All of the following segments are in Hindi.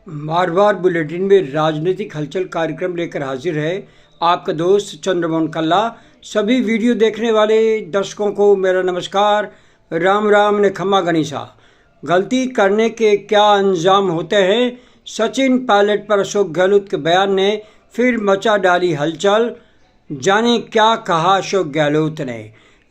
मारवाड़ बुलेटिन में राजनीतिक हलचल कार्यक्रम लेकर हाजिर है आपका दोस्त चंद्रमोहन कल्ला। सभी वीडियो देखने वाले दर्शकों को मेरा नमस्कार। राम राम ने खम्मा गणिसा। गलती करने के क्या अंजाम होते हैं, सचिन पायलट पर अशोक गहलोत के बयान ने फिर मचा डाली हलचल। जाने क्या कहा अशोक गहलोत ने।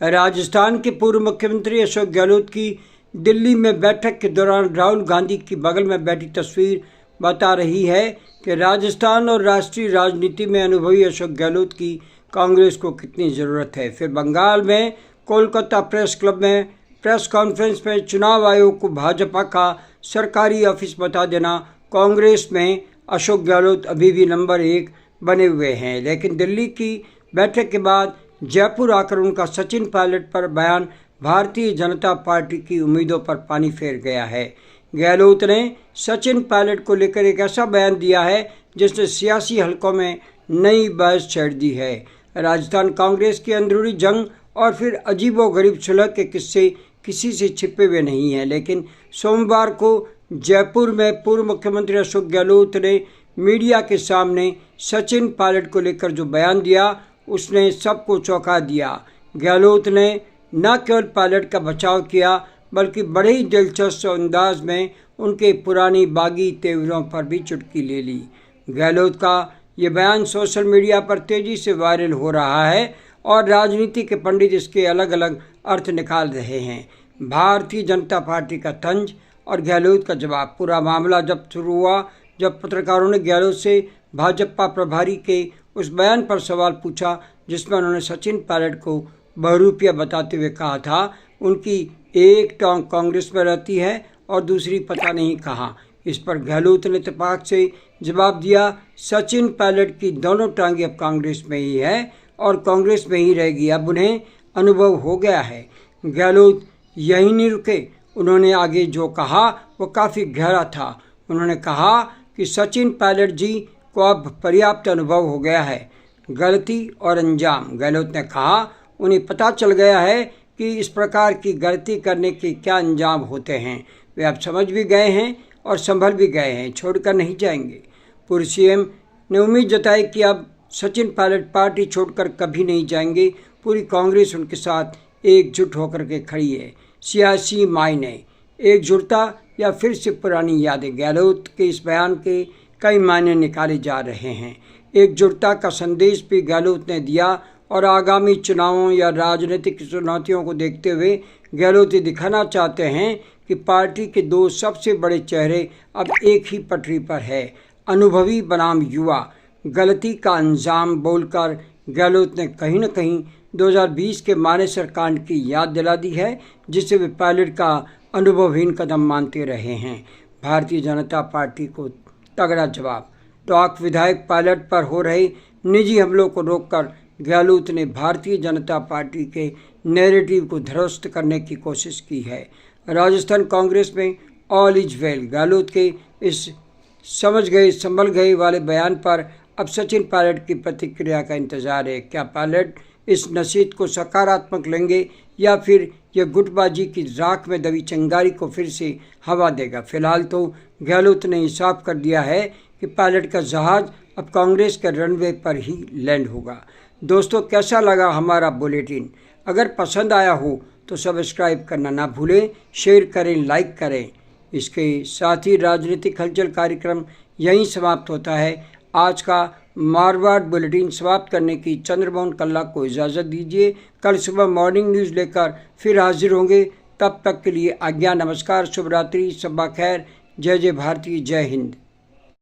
राजस्थान के पूर्व मुख्यमंत्री अशोक गहलोत की दिल्ली में बैठक के दौरान राहुल गांधी की बगल में बैठी तस्वीर बता रही है कि राजस्थान और राष्ट्रीय राजनीति में अनुभवी अशोक गहलोत की कांग्रेस को कितनी ज़रूरत है। फिर बंगाल में कोलकाता प्रेस क्लब में प्रेस कॉन्फ्रेंस में चुनाव आयोग को भाजपा का सरकारी ऑफिस बता देना। कांग्रेस में अशोक गहलोत अभी भी नंबर 1 बने हुए हैं, लेकिन दिल्ली की बैठक के बाद जयपुर आकर उनका सचिन पायलट पर बयान भारतीय जनता पार्टी की उम्मीदों पर पानी फेर गया है। गहलोत ने सचिन पायलट को लेकर एक ऐसा बयान दिया है जिसने सियासी हलकों में नई बहस छेड़ दी है। राजस्थान कांग्रेस की अंदरूनी जंग और फिर अजीबोगरीब सुलह के किस्से किसी से छिपे हुए नहीं हैं, लेकिन सोमवार को जयपुर में पूर्व मुख्यमंत्री अशोक गहलोत ने मीडिया के सामने सचिन पायलट को लेकर जो बयान दिया उसने सबको चौंका दिया। गहलोत ने न केवल पायलट का बचाव किया बल्कि बड़े ही दिलचस्प अंदाज में उनके पुरानी बागी तेवरों पर भी चुटकी ले ली। गहलोत का ये बयान सोशल मीडिया पर तेज़ी से वायरल हो रहा है और राजनीति के पंडित इसके अलग अलग अर्थ निकाल रहे हैं। भारतीय जनता पार्टी का तंज और गहलोत का जवाब। पूरा मामला जब शुरू हुआ जब पत्रकारों ने गहलोत से भाजपा प्रभारी के उस बयान पर सवाल पूछा जिसमें उन्होंने सचिन पायलट को बहरूपिया बताते हुए कहा था उनकी एक टांग कांग्रेस में रहती है और दूसरी पता नहीं कहाँ। इस पर गहलोत ने इत्तेफाक से जवाब दिया, सचिन पायलट की दोनों टांगें अब कांग्रेस में ही है और कांग्रेस में ही रहेगी, अब उन्हें अनुभव हो गया है। गहलोत यही नहीं रुके, उन्होंने आगे जो कहा वो काफ़ी गहरा था। उन्होंने कहा कि सचिन पायलट जी को अब पर्याप्त अनुभव हो गया है, गलती और अंजाम। गहलोत ने कहा उन्हें पता चल गया है कि इस प्रकार की गलती करने के क्या अंजाम होते हैं। वे अब समझ भी गए हैं और संभल भी गए हैं, छोड़कर नहीं जाएंगे। पूर्व सीएम ने उम्मीद जताई कि अब सचिन पायलट पार्टी छोड़कर कभी नहीं जाएंगे। पूरी कांग्रेस उनके साथ एकजुट होकर के खड़ी है। सियासी मायने, एकजुटता या फिर से पुरानी यादें। गहलोत के इस बयान के कई मायने निकाले जा रहे हैं। एकजुटता का संदेश भी गहलोत ने दिया और आगामी चुनावों या राजनीतिक चुनौतियों को देखते हुए गहलोत ये दिखाना चाहते हैं कि पार्टी के दो सबसे बड़े चेहरे अब एक ही पटरी पर है, अनुभवी बनाम युवा। गलती का अंजाम बोलकर गहलोत ने कहीं न कहीं 2020 के मानेसर कांड की याद दिला दी है, जिसे वे पायलट का अनुभवहीन कदम मानते रहे हैं। भारतीय जनता पार्टी को तगड़ा जवाब। टॉक विधायक पायलट पर हो रहे निजी हमलों को रोककर गहलोत ने भारतीय जनता पार्टी के नैरेटिव को ध्वस्त करने की कोशिश की है। राजस्थान कांग्रेस में ऑल इज वेल। गहलोत के इस समझ गए संभल गए वाले बयान पर अब सचिन पायलट की प्रतिक्रिया का इंतजार है। क्या पायलट इस नसीहत को सकारात्मक लेंगे या फिर यह गुटबाजी की राख में दबी चिंगारी को फिर से हवा देगा। फिलहाल तो गहलोत ने साफ कर दिया है कि पायलट का जहाज अब कांग्रेस के रनवे पर ही लैंड होगा। दोस्तों, कैसा लगा हमारा बुलेटिन? अगर पसंद आया हो तो सब्सक्राइब करना ना भूलें, शेयर करें, लाइक करें। इसके साथ ही राजनीतिक हलचल कार्यक्रम यहीं समाप्त होता है। आज का मारवाड़ बुलेटिन समाप्त करने की चंद्रमोहन कल्ला को इजाज़त दीजिए। कल सुबह मॉर्निंग न्यूज़ लेकर फिर हाजिर होंगे। तब तक के लिए आज्ञा, नमस्कार, शुभ रात्रि, शब्बा खैर, जय जय भारती, जय हिंद।